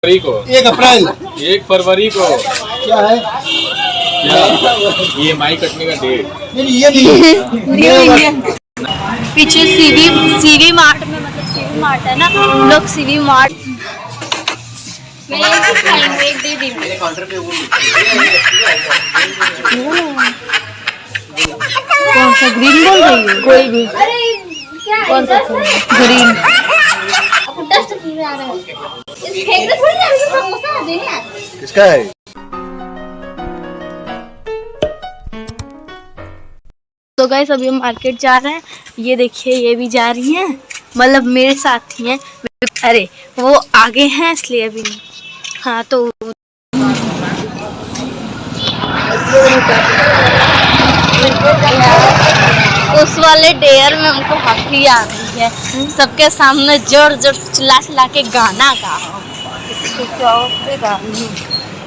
फरवरी को 1 फरवरी को क्या है? क्या EMI कटने का डेट? ये नहीं पीछे सीवी मार्ट में, मतलब सीवी मार्ट है ना, लोग सीवी मार्ट में एक दे दी मेरे काउंटर पे। कौन सा ग्रीन बोल रही है? कोई भी कौन सा ग्रीन? किसका है? तो गाइस अभी हम मार्केट जा रहे हैं। ये देखिए ये भी जा रही हैं, मतलब मेरे साथ ही हैं। अरे वो आगे हैं इसलिए अभी नहीं। हाँ तो उस वाले डेयर में हमको हंसी आ रही है। सबके सामने जोर जोर चिल्ला के गाना गा।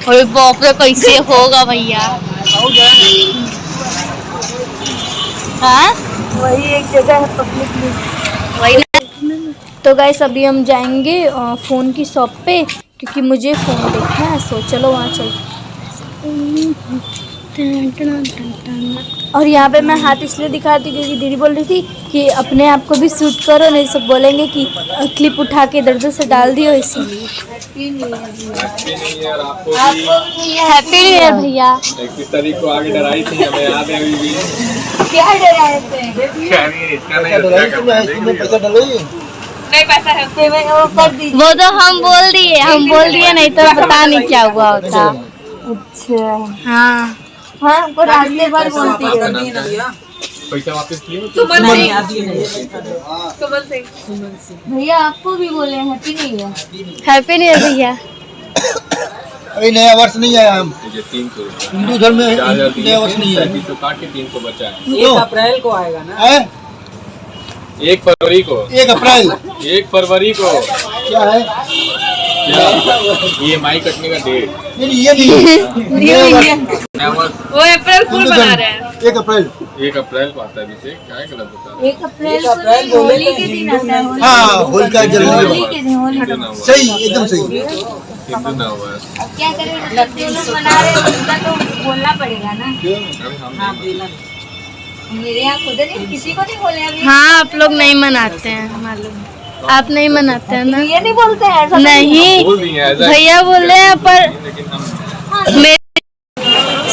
अरे बाप रे कैसे होगा भैया? हाँ वही एक जगह है पब्लिक में, वही ना। तो गाइस अभी हम जाएंगे फ़ोन की शॉप पे, क्योंकि मुझे फ़ोन देखना है। सो चलो वहाँ चल। और यहाँ पे मैं हाथ इसलिए दिखाती क्योंकि दीदी बोल रही थी कि अपने आप को भी शूट करो, नहीं सब बोलेंगे कि क्लिप उठा के इधर उधर से डाल दियो, इसीलिए। हैप्पी न्यू ईयर आपको भी। हैप्पी न्यू ईयर भैया। 31 तारीख को आगे डराई थी, हमें याद है अभी भी। क्या डराए थे? पैसा डालो। नहीं पैसा है वो तो हम बोल दिए, नहीं तो पता नहीं क्या हुआ होता। अच्छा हाँ हाँ, हमको रास्ते भर बोलती है। पैसा वापस किए? भैया आपको भी बोले happy new year. Happy new year भैया। अरे नया वर्ष नहीं आया, हम 300 हिंदू धर्म में नया वर्ष नहीं है। 300 काट के 300 बचा है। 1 अप्रैल को आएगा ना? 1 फरवरी को 1 अप्रैल 1 फरवरी को क्या है? क्या EMI कटने का डेट? ये नहीं नया वर्ष वो अप्रैल फूल बना रहे हैं। 1 अप्रैल 1 अप्रैल को आता है। अभिषेक क्या है गलत बता रहा 1 अप्रैल को होली के दिन आता है। हाँ, होलिका जल्दी होली के दिन, होली है? ना हुआ सही, एकदम सही। हिंदू ना हुआ है। अब क्या करें, मतलब जो लोग मना रहे हैं उनका तो बोलना पड़ेगा ना। अरे हम मेरे यहाँ खुद नहीं, किसी को नहीं बोले अभी। हाँ आप लोग नहीं मनाते हैं, मालूम। आप नहीं मनाते हैं ना? ये नहीं बोलते हैं ऐसा। नहीं बोल दिए ऐसा भैया बोल रहे हैं, पर लेकिन हम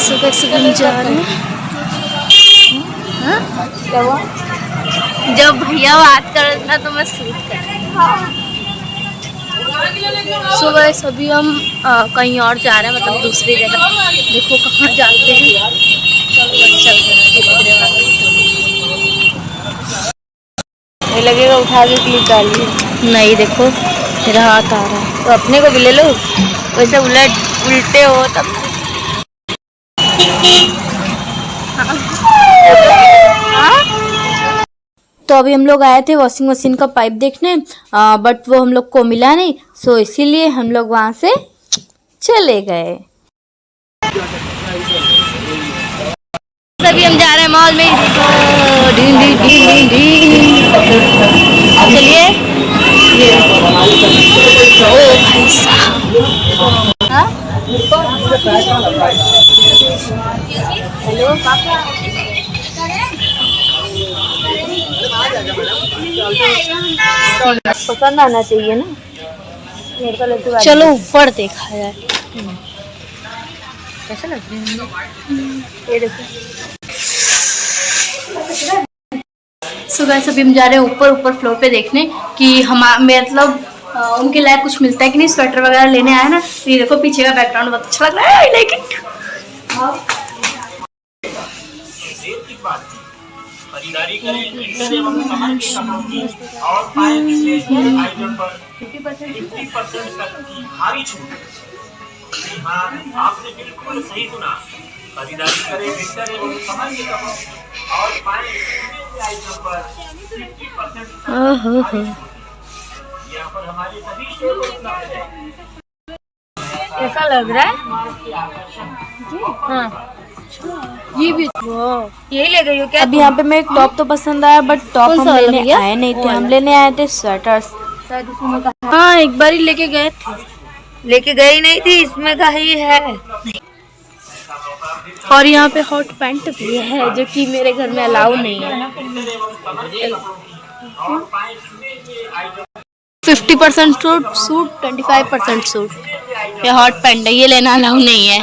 सुबह सुबह जा रहे हैं। हाँ? क्या हुआ? जब भैया बात कर रहे था तो मैं शूट कर रही थी। सुबह सभी हम कहीं और जा रहे हैं, मतलब दूसरी जगह। देखो कहाँ जाते हैं। चलो चल रहे हैं। ये लगेगा उठा के क्लिप डालिए। नहीं देखो मेरा हाथ आ रहा है, तो अपने को भी ले लो। वैसे उल्टे हो तब। तो अभी हम लोग आए थे वॉशिंग मशीन का पाइप देखने, बट वो हम लोग को मिला नहीं। सो इसीलिए हम लोग वहाँ से चले गए। अभी हम जा रहे हैं मॉल में। चलिए। ओ भाई साहब। हाँ? हेलो पापा। पसंद आना चाहिए ना। चलो ऊपर देखा जाए। कैसा लग रहा है? ये देखो। सुबह से भी हम जा रहे हैं ऊपर फ्लोर पे देखने कि हम मतलब उनके लायक कुछ मिलता है कि नहीं। स्वेटर वगैरह लेने आए ना। तो ये देखो पीछे का बैकग्राउंड बहुत अच्छा लग रहा है। I like it. खरीदारी करें इंटर एवं सामान की कटौती और पाएं विशेष आइटम पर 50% तक की भारी छूट। जी हाँ, आपने बिल्कुल सही सुना। खरीदारी करें इंटर एवं सामान की कटौती और पाएं विशेष आइटम पर 50% तक की भारी छूट। यहाँ पर हमारे सभी स्टोर उपलब्ध है। कैसा लग रहा है? हाँ ये भी यही ले गई हो क्या? अब यहाँ पे मैं एक टॉप तो पसंद आया, बट टॉप हम लेने आए नहीं थे। हम लेने आए थे स्वेटर्स। हाँ एक बार ही लेके गए थे। लेके गई नहीं थी, इसमें का ही है। और यहाँ पे हॉट पैंट भी है जो कि मेरे घर में अलाउ नहीं है। 50% सूट 25% सूट। ये हॉट पैंट है, ये लेना अलाउ नहीं है।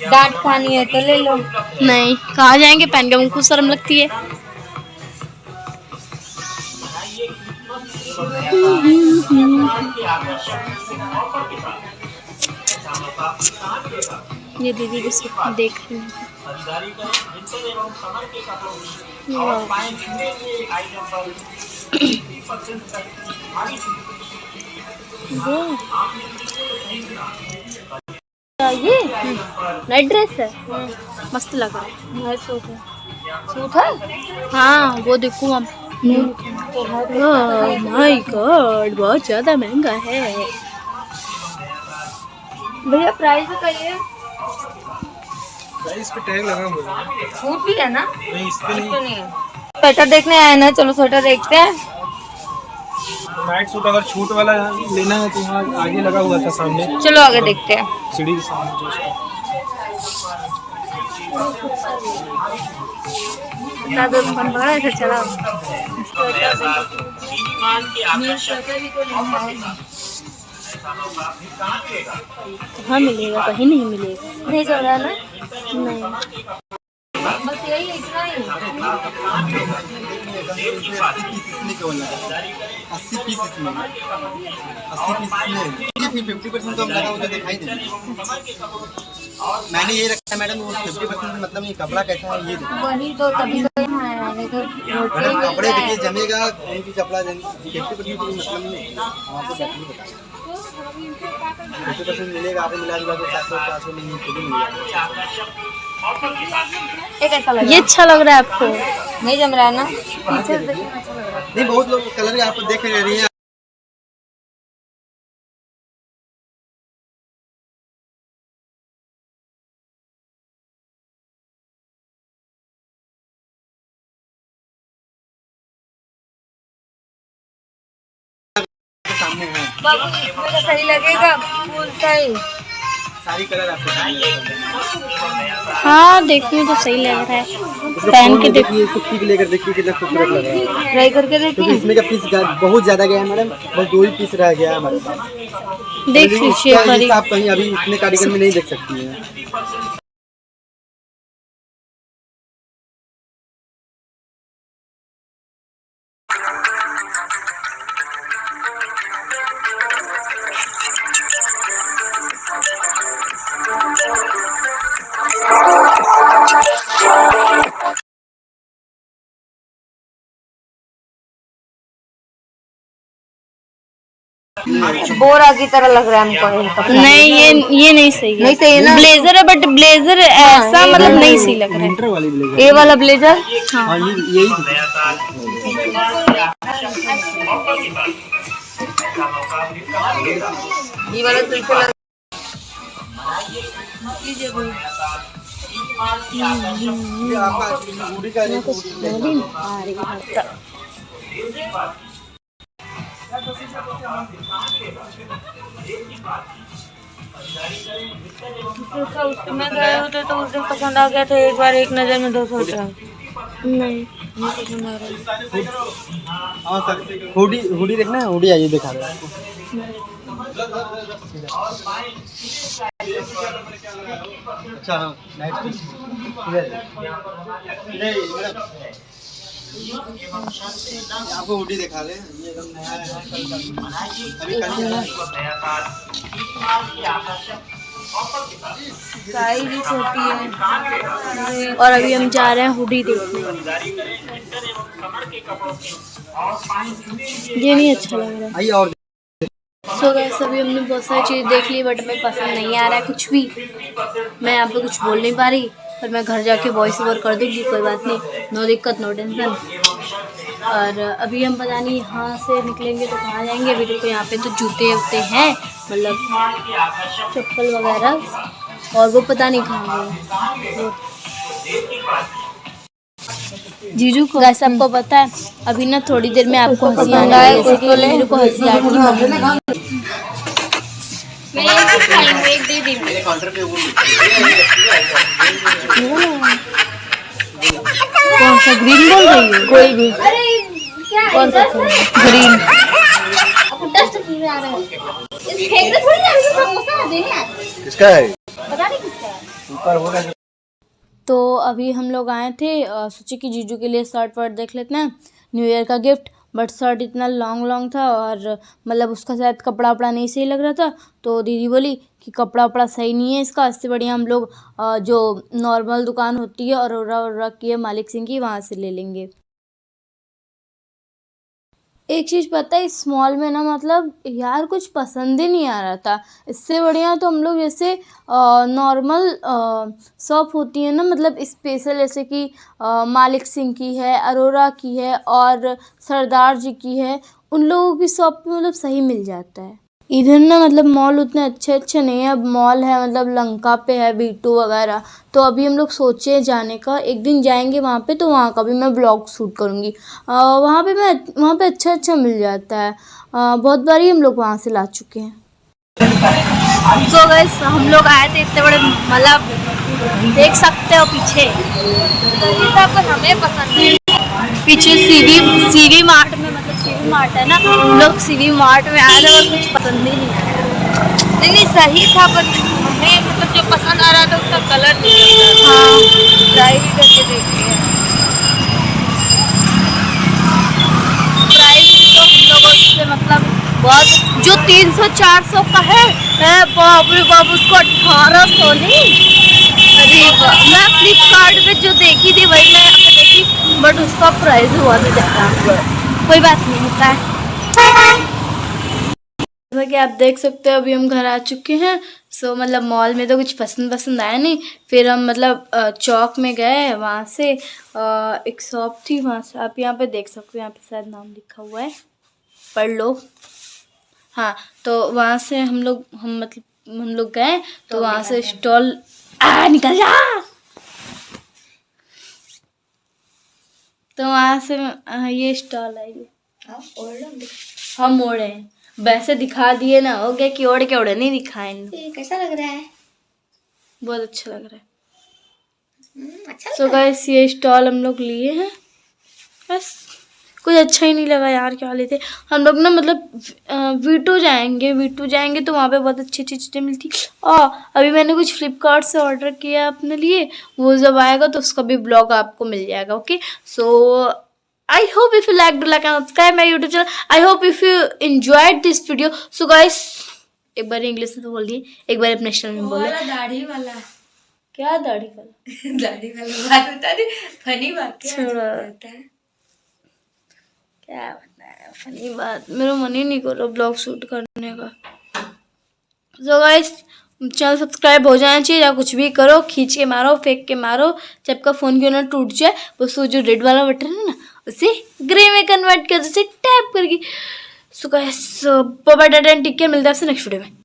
डांट खानी है तो ले लो। नहीं, कहाँ जाएंगे पहन के, मुझको शर्म लगती है। ये दीदी भी सब देख रही है। ये नाइट ड्रेस है, मस्त लग रहा है। सूट है। हाँ वो देखो हम। माय गॉड, बहुत ज्यादा महंगा है। भैया प्राइस बताइए। इस पे टैग लगा हुआ है। सूट भी है ना? नहीं, इस पे नहीं है। स्वेटर देखने आए ना, चलो स्वेटर देखते हैं। नाइट सूट अगर छूट वाला लेना है तो यहाँ आगे लगा हुआ था सामने, चलो आगे देखते हैं। सीढ़ी के सामने जो चला। कहाँ मिलेगा, कहीं नहीं मिलेगा। नहीं चल रहा ना? नहीं, बस यही इतना ही। 80 पीस इसमें 50% तो हम लगा हुआ दिखाई दे। मैंने ये रखा है मैडम, वो 50% मतलब ये कपड़ा कैसा है ये देखो। वही तो तभी तो यहाँ आया है। तो मैडम कपड़े देखिए जमेगा, उनकी कपड़ा 50% कोई मतलब नहीं है। आपको बैटरी बता 50% मिलेगा, आपको मिला जुला के 700 में खुद ही मिलेगा। ये कैसा लगा? ये अच्छा लग रहा है आपको? नहीं जम रहा है ना? नहीं, बहुत लोग कलर आपको देख रही हैं। सामने है बाबू, इसमें तो सही लगेगा फुल सही। सारी कलर आपको सामने है। हाँ देखने में तो सही लग रहा है, पहन के देखिए। इसको पीक लेकर देखिए कितना खूबसूरत लग रहा है। ट्राई करके क्योंकि देखिए। इसमें का पीस बहुत ज्यादा गया है मैडम, बस 2 ही पीस रह गया है हमारे पास। देख लीजिए आप कहीं अभी इतने कारीगर में नहीं देख सकती हैं। बोरा की तरह लग रहा है हमको ये कपड़ा। नहीं, ये नहीं सही है। नहीं सही है ना? ब्लेजर है, बट ब्लेजर ऐसा मतलब नहीं सही लग रहा है। विंटर वाली ब्लेजर। ये वाला ब्लेजर हाँ, यही ये वाला तो इसे लग ये आपका हुडी का उसमें गए होते तो उस दिन पसंद आ गया था। एक बार एक नजर में 200 रुपया नहीं, पसंद आ रहा है। हाँ सर, हुडी देखना है, हुडी आइए दिखा रहे हैं आपको। अच्छा हाँ, नाइट पीस आपको हुडी दिखा रहे हैं। ये एकदम नया है, अभी कल साइज भी छोटी है। और अभी हम जा रहे हैं हुडी देखने। ये नहीं अच्छा लग रहा है। आइए और सो गाइस, अभी हमने बहुत सारी चीज़ देख ली, बट हमें पसंद नहीं आ रहा है कुछ भी। मैं यहाँ पे कुछ बोल नहीं पा रही, पर मैं घर जाके वॉइस ओवर कर दूँगी, कोई बात नहीं, नो दिक्कत नो टेंशन। और अभी हम पता नहीं यहाँ से निकलेंगे तो कहाँ जाएंगे। अभी देखो यहाँ पे तो जूते वूते हैं, मतलब चप्पल वगैरह, और वो पता नहीं कहाँ गए जीजू को। गाइस आपको पता है, अभी ना थोड़ी देर में आपको हंसी आने वाली है, जैसे कि मेरे को हंसी आती है। मैं एक ही खाऊंगी, एक दे दी। मेरे काउंटर पे वो कौन सा ग्रीन बोल रही है? कोई भी अरे क्या कौन सा ग्रीन? आपको डस्ट फील आ रहा है? इस फेंक दे थोड़ी ना, समोसा देने आ। किसका है? पता नहीं किसका है। ऊपर होगा। तो अभी हम लोग आए थे, सोचे कि जीजू के लिए शर्ट वर्ट देख लेते हैं, न्यू ईयर का गिफ्ट। बट शर्ट इतना लॉन्ग था और मतलब उसका शायद कपड़ा वपड़ा नहीं सही लग रहा था। तो दीदी बोली कि कपड़ा वपड़ा सही नहीं है इसका, इससे बढ़िया हम लोग जो नॉर्मल दुकान होती है और की है मालिक सिंह की, वहाँ से ले लेंगे। एक चीज़ पता है, इस मॉल में ना मतलब यार कुछ पसंद ही नहीं आ रहा था। इससे बढ़िया तो हम लोग जैसे नॉर्मल शॉप होती है ना, मतलब स्पेशल, जैसे कि मालिक सिंह की है, अरोरा की है और सरदार जी की है, उन लोगों की शॉप पे मतलब सही मिल जाता है। इधर ना मतलब मॉल उतने अच्छे नहीं है। अब मॉल है मतलब लंका पे है, V2 वगैरह। तो अभी हम लोग सोचे जाने का, एक दिन जाएंगे वहाँ पे, तो वहाँ का भी मैं ब्लॉग शूट करूँगी। वहाँ पे अच्छा मिल जाता है। बहुत बारी हम लोग वहाँ से ला चुके हैं। सो गाइस, हम लोग आए थे इतने बड़े, मतलब देख सकते हो पीछे, पर हमें पसंद नहीं। पीछे सीवी मार्ट में, मतलब सीवी मार्ट है ना, हम लोग सीवी मार्ट में आए थे और कुछ पसंद ही नहीं आया। नहीं सही था, पर हमें मतलब जो पसंद आ रहा था उसका कलर नहीं था। हाँ, ट्राई भी करके देखिए। प्राइस तो हम लोगों से मतलब बहुत, जो 300-400 का है बाप रे बाप, उसको 1800 नहीं। अरे मैं फ्लिपकार्ट पे जो देखी थी वही मैं यहाँ पे देखी, बट उसका प्राइस बहुत ज़्यादा। कोई बात नहीं, होता है। जैसा कि आप देख सकते हो अभी हम घर आ चुके हैं। सो मतलब मॉल में तो कुछ पसंद आया नहीं। फिर हम मतलब चौक में गए, वहाँ से एक शॉप थी, वहाँ से आप यहाँ पे देख सकते हो, यहाँ पे शायद नाम लिखा हुआ है, पढ़ लो। हाँ, तो वहाँ से हम लोग गए, तो वहाँ से स्टॉल निकल जा। तो वहाँ से ये स्टॉल है, ये हम ओढ़े हैं, वैसे दिखा दिए ना, हो गया कि ओढ़ के ओढ़े नहीं दिखाए। कैसा लग रहा है? बहुत अच्छा लग रहा है। सो गाइस, ये स्टॉल हम लोग लिए हैं, बस कुछ अच्छा ही नहीं लगा यार, क्या लेते हम लोग ना, मतलब V2 जाएंगे तो वहाँ पे बहुत अच्छी चीज़ें मिलती। अभी मैंने कुछ फ्लिपकार्ट से ऑर्डर किया अपने लिए, वो जब आएगा तो उसका भी ब्लॉग आपको मिल जाएगा। Okay, so I hope if you like and subscribe my YouTube channel. I hope if you enjoyed this video. So guys, एक बार इंग्लिश में तो बोल दिए, एक बार अपने चैनल में बोले। दाढ़ी वाला क्या दाढ़ी वाला? दाढ़ी वाला बात बता दे, फनी बात क्या होता है? क्या बताया फनी बात, मेरा मन ही नहीं कर रहा ब्लॉग शूट करने का। So guys, चैनल सब्सक्राइब हो जाना चाहिए, या कुछ भी करो, खींच के मारो, फेंक के मारो, जब का फ़ोन क्यों ना टूट जाए, बस वो जो रेड वाला बटन है ना, उसे ग्रे में कन्वर्ट कर, उसे टैप करके। So guys, bye bye, take care, मिलते हैं आपसे नेक्स्ट वीडियो में।